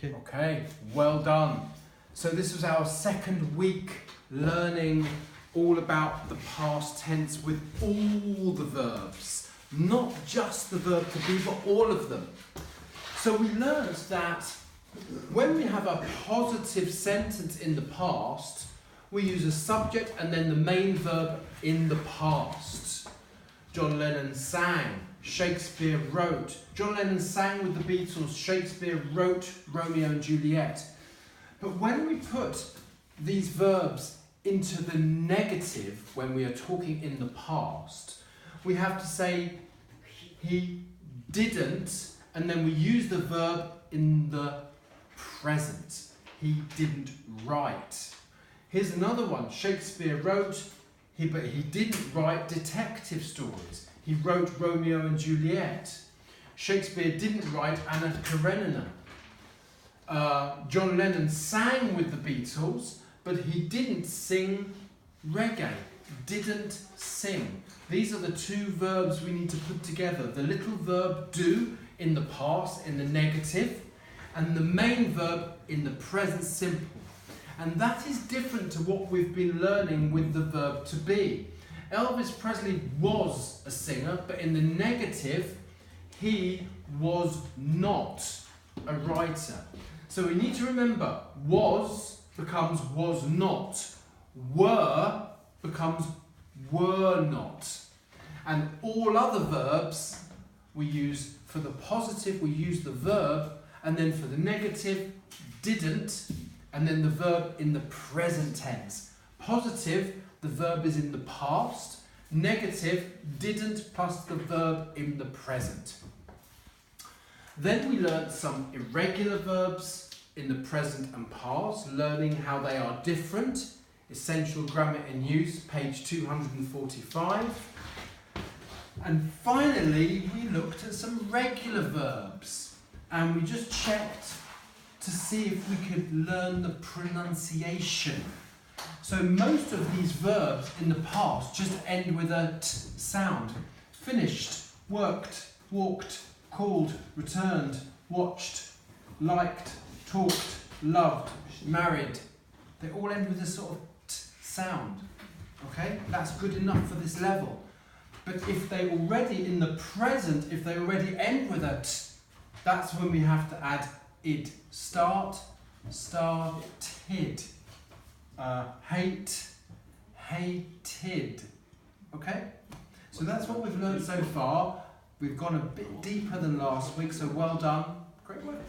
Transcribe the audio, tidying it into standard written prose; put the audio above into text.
Okay, well done. So this was our second week learning all about the past tense with all the verbs. Not just the verb to be, but all of them. So we learned that when we have a positive sentence in the past, we use a subject and then the main verb in the past. John Lennon sang, Shakespeare wrote. John Lennon sang with the Beatles, Shakespeare wrote Romeo and Juliet. But when we put these verbs into the negative, when we are talking in the past, we have to say he didn't, and then we use the verb in the present. He didn't write. Here's another one. Shakespeare wrote, but he didn't write detective stories. He wrote Romeo and Juliet. Shakespeare didn't write Anna Karenina. John Lennon sang with the Beatles, but he didn't sing reggae. Didn't sing. These are the two verbs we need to put together. The little verb do in the past, in the negative, and the main verb in the present simple. And that is different to what we've been learning with the verb to be. Elvis Presley was a singer, but in the negative, he was not a writer. So we need to remember, was becomes was not. Were becomes were not. And all other verbs we use, for the positive we use the verb, and then for the negative, didn't, and then the verb in the present tense. Positive, the verb is in the past. Negative, didn't plus the verb in the present. Then we learned some irregular verbs in the present and past, learning how they are different. Essential grammar in use, page 245. And finally, we looked at some regular verbs, and we just checked to see if we could learn the pronunciation. So most of these verbs in the past just end with a t sound. Finished, worked, walked, called, returned, watched, liked, talked, loved, married. They all end with a sort of t sound. Okay, that's good enough for this level. But if they already, in the present, if they already end with a t, that's when we have to add id. Start, started. Hate, hated. Okay? So that's what we've learned so far. We've gone a bit deeper than last week, so well done. Great work.